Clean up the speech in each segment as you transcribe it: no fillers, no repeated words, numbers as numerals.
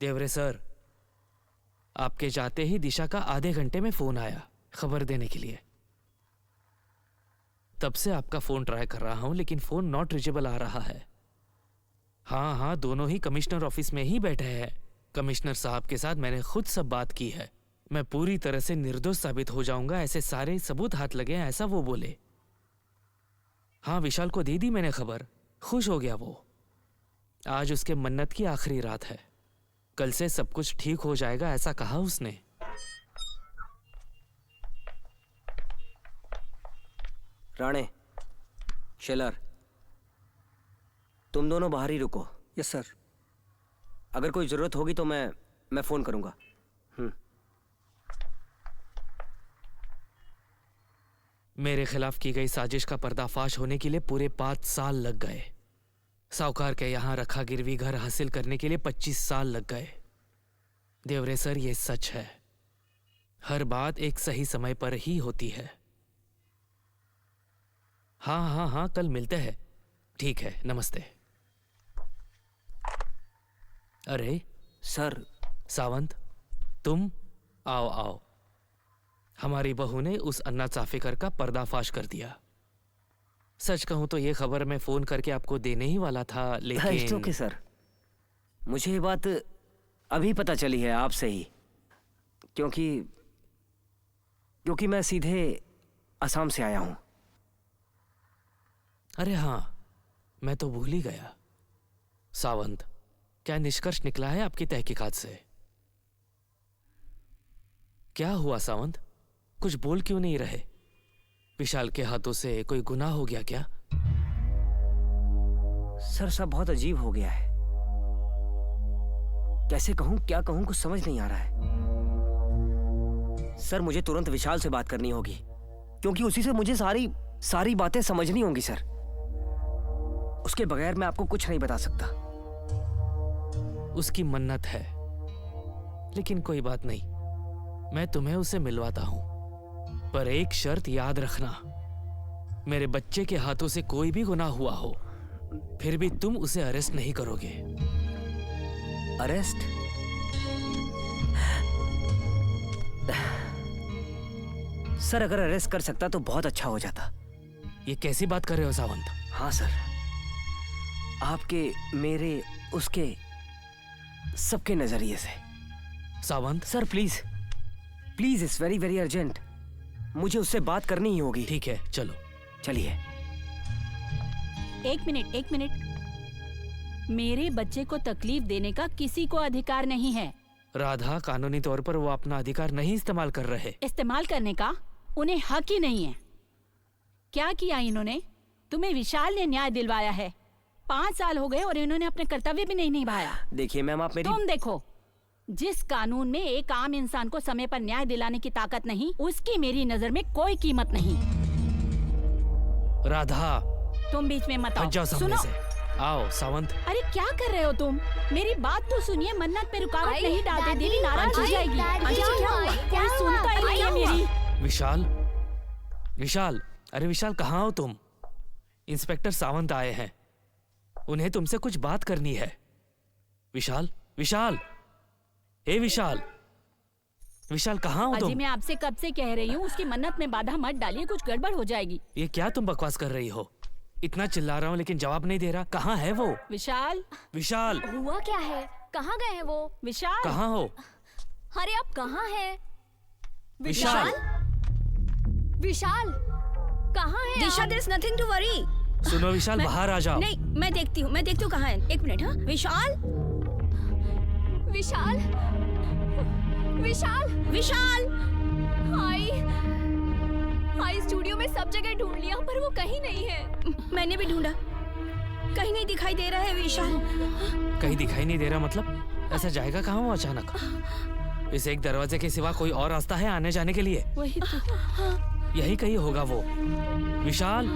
देवरे सर, आपके जाते ही दिशा का आधे घंटे में फोन आया खबर देने के लिए। तब से आपका फोन ट्राई कर रहा हूं लेकिन फोन नॉट रीचेबल आ रहा है। हाँ हाँ, दोनों ही कमिश्नर ऑफिस में ही बैठे हैं। कमिश्नर साहब के साथ मैंने खुद सब बात की है। मैं पूरी तरह से निर्दोष साबित हो जाऊंगा, ऐसे सारे सबूत हाथ लगे हैं, ऐसा वो बोले। हाँ, विशाल को दे दी मैंने खबर, खुश हो गया वो। आज उसके मन्नत की आखिरी रात है, कल से सब कुछ ठीक हो जाएगा ऐसा कहा उसने। राणे, शेलर, तुम दोनों बाहर ही रुको। Yes sir. अगर कोई जरूरत होगी तो मैं फोन करूंगा। मेरे खिलाफ की गई साजिश का पर्दाफाश होने के लिए पूरे 5 साल लग गए। साहूकार के यहां रखा गिरवी घर हासिल करने के लिए 25 साल लग गए। देवरे सर, ये सच है, हर बात एक सही समय पर ही होती है। हाँ हाँ हाँ, कल मिलते हैं। ठीक है, नमस्ते। अरे सर। सावंत, तुम आओ आओ। हमारी बहू ने उस अन्ना चाफेकर का पर्दाफाश कर दिया। सच कहूं तो ये खबर मैं फोन करके आपको देने ही वाला था, लेकिन ओके सर, मुझे ये बात अभी पता चली है आपसे ही, क्योंकि मैं सीधे असम से आया हूं। अरे हाँ, मैं तो भूल ही गया। सावंत, क्या निष्कर्ष निकला है आपकी तहकीकात से? क्या हुआ सावंत, कुछ बोल क्यों नहीं रहे? विशाल के हाथों से कोई गुनाह हो गया क्या? सर, सब बहुत अजीब हो गया है। कैसे कहूं, क्या कहूं, कुछ समझ नहीं आ रहा है। सर, मुझे तुरंत विशाल से बात करनी होगी, क्योंकि उसी से मुझे सारी बातें समझनी होंगी सर। उसके बगैर मैं आपको कुछ नहीं बता सकता। उसकी मन्नत है, लेकिन कोई बात नहीं, मैं तुम्हें उसे मिलवाता हूं। पर एक शर्त याद रखना, मेरे बच्चे के हाथों से कोई भी गुनाह हुआ हो, फिर भी तुम उसे अरेस्ट नहीं करोगे। अरेस्ट? सर, अगर अरेस्ट कर सकता तो बहुत अच्छा हो जाता। ये कैसी बात कर रहे हो सावंत? हाँ सर, आपके, मेरे, उसके, सबके नजरिए से। Sawant sir please please, it's very very urgent, मुझे उससे बात करनी ही होगी। ठीक है, चलो। चलिए। एक मिनट। मेरे बच्चे को तकलीफ देने का किसी को अधिकार नहीं है। राधा, कानूनी तौर पर वो अपना अधिकार नहीं इस्तेमाल कर रहे। इस्तेमाल करने का उन्हें हक ही नहीं है। क्या किया इन्होंने? तुम्हें विशाल ने न्याय दिलवाया है। 5 साल हो गए और इन्होंने अपने कर्तव्य भी नहीं निभाया। देखिए मैम, आप मेरी... तुम देखो, जिस कानून में एक आम इंसान को समय पर न्याय दिलाने की ताकत नहीं, उसकी मेरी नजर में कोई कीमत नहीं। राधा, तुम बीच में मत आओ। जाओ सामने से। आओ सावंत। अरे क्या कर रहे हो तुम? मेरी बात तो सुनिए, मन्नत पे रुकावट नहीं डालते, देवी नाराज हो जाएगी। क्या हुआ? कोई सुनता ही नहीं है मेरी। विशाल, अरे विशाल, कहाँ हो तुम? इंस्पेक्टर सावंत आए हैं, उन्हें तुमसे कुछ बात करनी है। विशाल, ए विशाल, कहाँ हो तुम? अजी, मैं आपसे कब से कह रही हूँ, उसकी मन्नत में बाधा मत डालिए, कुछ गड़बड़ हो जाएगी। ये क्या तुम बकवास कर रही हो? इतना चिल्ला रहा हूँ लेकिन जवाब नहीं दे रहा। कहाँ है वो? विशाल, हुआ क्या है? कहाँ गए हैं वो? विशाल, कहाँ हो? अरे आप कहाँ हैं? विशाल कहाँ हैं? दिशा, there is nothing to worry. सुनो विशाल, बाहर आ जाओ। नहीं, मैं देखती हूँ कहाँ है। एक मिनट। हाँ, विशाल। हाई स्टूडियो में सब जगह ढूंढ लिया पर वो कहीं नहीं है। मैंने भी ढूंढा, कहीं नहीं दिखाई दे रहा है विशाल। कहीं दिखाई नहीं दे रहा मतलब? ऐसा जाएगा कहाँ वो अचानक? इस एक दरवाजे के सिवा कोई और रास्ता है आने जाने के लिए? वही तो। यही कहीं होगा वो। विशाल,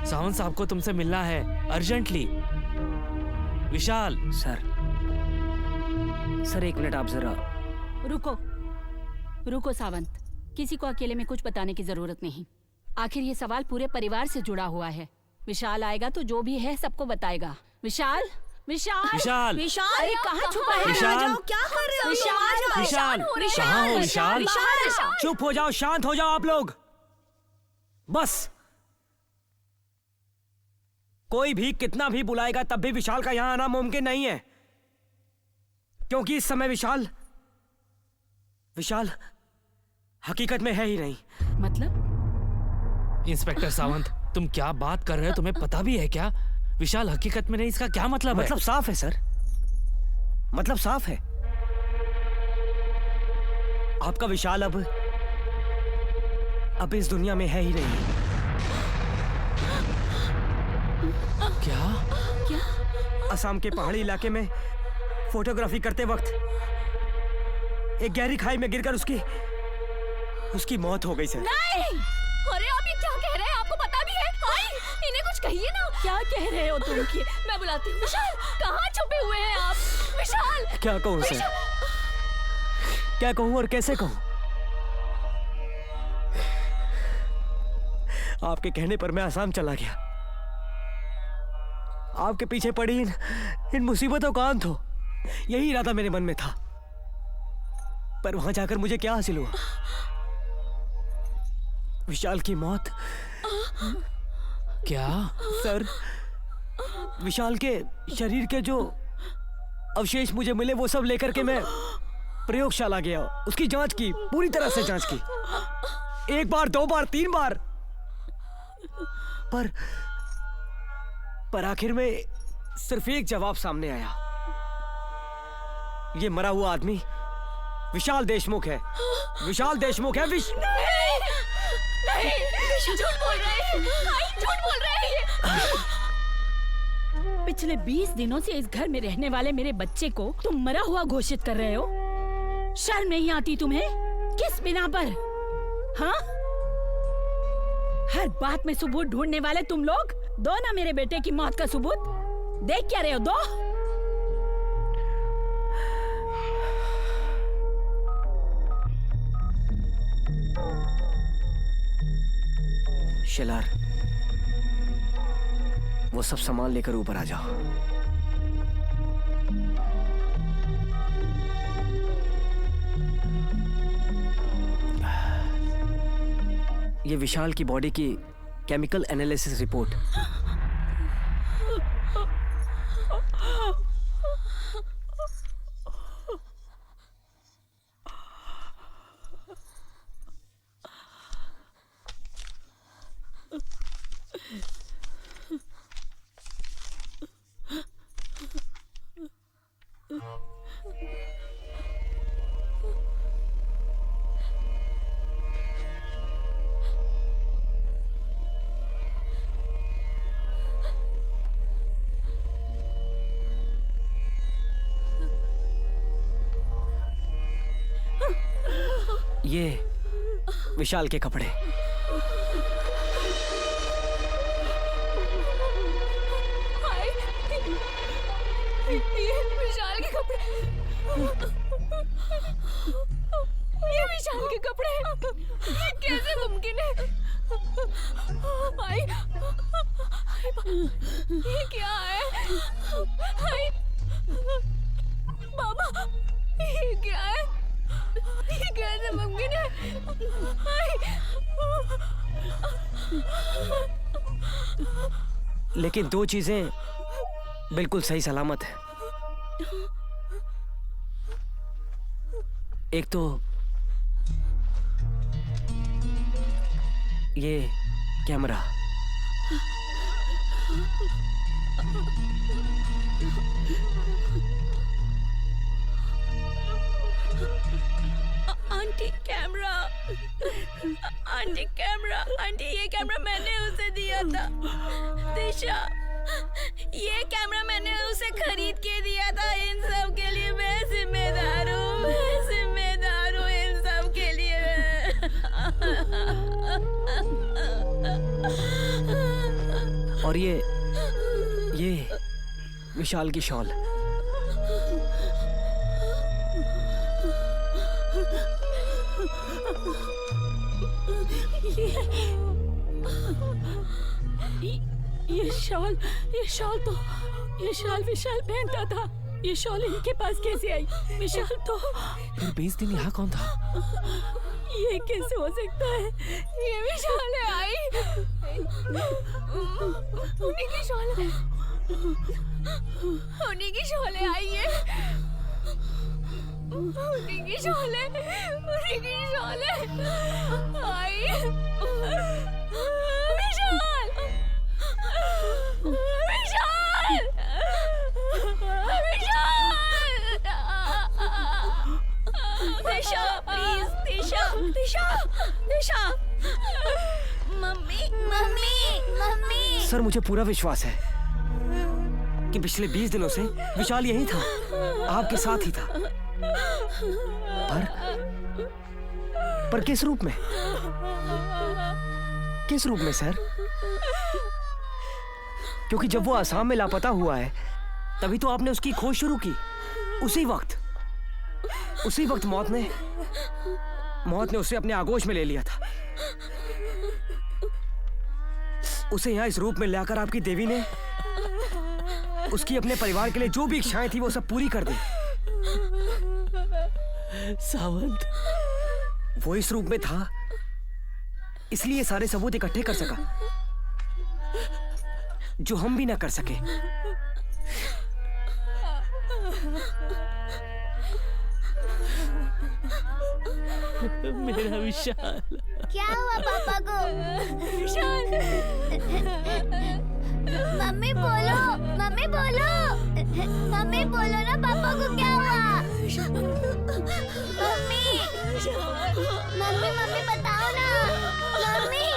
सावंत साहब को तुमसे मिलना है अर्जेंटली। विशाल। सर एक मिनट, आप जरा रुको सावंत, किसी को अकेले में कुछ बताने की जरूरत नहीं। आखिर ये सवाल पूरे परिवार से जुड़ा हुआ है। विशाल आएगा तो जो भी है सबको बताएगा। विशाल, विशाल विशाल विशाल अरे कहाँ छुपा है? विशाल! आ जाओ, क्या कर रहे हो तुम? आ जाओ। विशाल कहाँ हो विशाल? चुप हो जाओ, शांत हो जाओ आप लोग। बस कोई भी कितना भी बुलाएगा तब भी विशाल का यहां आना मुमकिन नहीं है, क्योंकि इस समय विशाल हकीकत में है ही नहीं। मतलब इंस्पेक्टर सावंत, तुम क्या बात कर रहे हो? तुम्हें पता भी है क्या विशाल हकीकत में नहीं? इसका क्या मतलब है? मतलब साफ है सर, मतलब साफ है। आपका विशाल अब इस दुनिया में है ही नहीं। क्या? असम के पहाड़ी इलाके में फोटोग्राफी करते वक्त एक गहरी खाई में गिरकर उसकी मौत हो गई सर। नहीं, अरे आप ये क्या कह रहे हैं? आपको पता भी है? आई, इन्हें कुछ कहिए ना। क्या कह रहे हो तुम? मैं बुलाती हूँ। विशाल, कहाँ छुपे हुए हैं आप? विशाल, क्या कहूँ सर, क्या कहूँ और कैसे कहूँ? आपके कहने पर मैं आसाम चला गया। आपके पीछे पड़ी इन मुसीबतों का अंत हो, यही इरादा मेरे मन में था। पर वहां जाकर मुझे क्या हासिल हुआ? विशाल की मौत। क्या? सर, विशाल के शरीर के जो अवशेष मुझे मिले वो सब लेकर के मैं प्रयोगशाला गया, उसकी जांच की, पूरी तरह से जांच की, 1 बार 2 बार 3 बार। पर आखिर में सिर्फ एक जवाब सामने आया। ये मरा हुआ आदमी विशाल देशमुख है। विशाल देशमुख है। नहीं, झूठ बोल रहे हैं। आई, झूठ बोल रहे हैं ये। पिछले 20 दिनों से इस घर में रहने वाले मेरे बच्चे को तुम मरा हुआ घोषित कर रहे हो? शर्म नहीं आती तुम्हें? किस बिना पर? हाँ, हर बात में सबूत ढूंढने वाले तुम लोग। दो ना मेरे बेटे की मौत का सबूत। देख क्या रहे हो? दो। शिलार, वो सब सामान लेकर ऊपर आ जाओ। ये विशाल की बॉडी की केमिकल एनालिसिस रिपोर्ट। ये विशाल के कपड़े। हाय, ये विशाल के कपड़े। ये विशाल के कपड़े। ये कैसे मुमकिन है? हाय, ये क्या है? हाय, बाबा, ये क्या है? ये कैसे मुमकिन है? लेकिन 2 चीजें बिल्कुल सही सलामत है। एक तो ये camera, aunty camera, aunty camera, aunty ये कैमरा मैंने उसे दिया था। दिशा, ये कैमरा मैंने उसे खरीद के दिया था। इन सब के लिए मैं जिम्मेदार हूँ, मैं जिम्मेदार हूँ इन सब के लिए। और ये विशाल की शॉल। ये शाल विशाल पहनता था। ये शॉल इनके पास कैसे आई? विशाल तो फिर 20 दिन यहाँ कौन था? ये कैसे हो सकता है? ये विशाल है आई। उन्हीं की शॉल है। उन्हीं की शॉल है आई ये। उन्हीं की शॉल है। उन्हीं की शॉल है आई। विशाल। विशाल। दिशा प्लीज, दिशा। मम्मी। सर मुझे पूरा विश्वास है कि पिछले 20 दिनों से विशाल यही था, आपके साथ ही था। पर किस रूप में? किस रूप में सर? क्योंकि जब वो आसाम में लापता हुआ है तभी तो आपने उसकी खोज शुरू की। उसी वक्त मौत ने उसे अपने आगोश में ले लिया था। उसे यहाँ इस रूप में लाकर आपकी देवी ने उसकी अपने परिवार के लिए जो भी इच्छाएं थी वो सब पूरी कर दी। सावंत, वो इस रूप में था इसलिए सारे सबूत इकट्ठे कर सका जो हम भी ना कर सके। मेरा विशाल। क्या हुआ पापा को? विशाल। मम्मी बोलो ना पापा को क्या हुआ? मम्मी बताओ ना। मम्मी।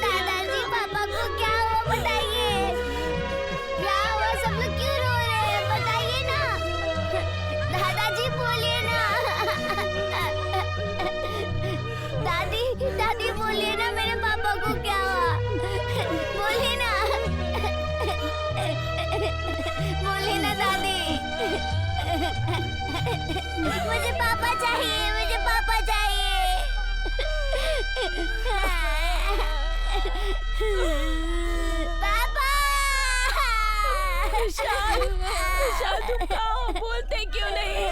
दादाजी पापा को क्या हुआ बताइए। क्या हुआ? सब लोग क्यों रो रहे हैं? बताइए ना। दादाजी बोलिए ना। दादी बोलिए ना, मेरे पापा को क्या हुआ? बोलिए ना। बोलिए ना दादी। मुझे पापा चाहिए। पापा। विशाल तुम कहाँ हो? बोलते क्यों नहीं?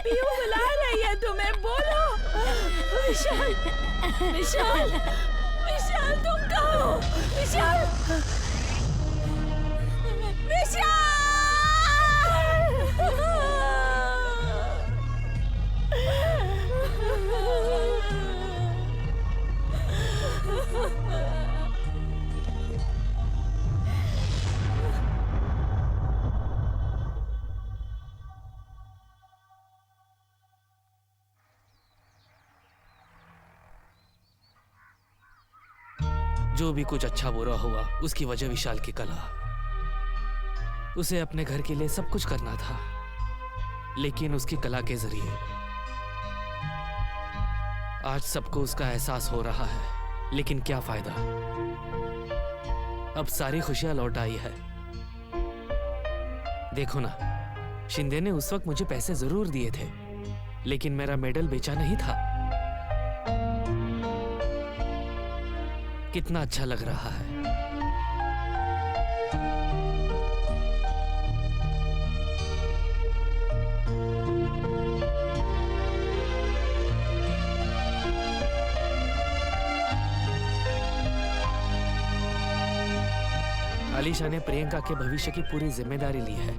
पीहू बुला रही है तुम्हें, बोलो। विशाल तुम कहाँ हो? विशाल। जो भी कुछ अच्छा बुरा हुआ उसकी वजह विशाल की कला। उसे अपने घर के लिए सब कुछ करना था, लेकिन उसकी कला के जरिए आज सबको उसका एहसास हो रहा है। लेकिन क्या फायदा, अब सारी खुशियां लौट आई है। देखो ना, शिंदे ने उस वक्त मुझे पैसे जरूर दिए थे, लेकिन मेरा मेडल बेचा नहीं था। कितना अच्छा लग रहा है। आलिशा ने प्रियंका के भविष्य की पूरी जिम्मेदारी ली है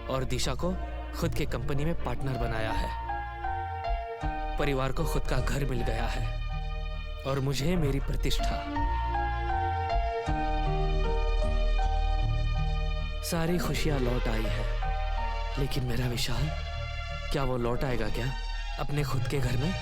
और दिशा को खुद के कंपनी में पार्टनर बनाया है। परिवार को खुद का घर मिल गया है और मुझे मेरी प्रतिष्ठा। सारी खुशियां लौट आई है, लेकिन मेरा विशाल, क्या वो लौट आएगा क्या अपने खुद के घर में?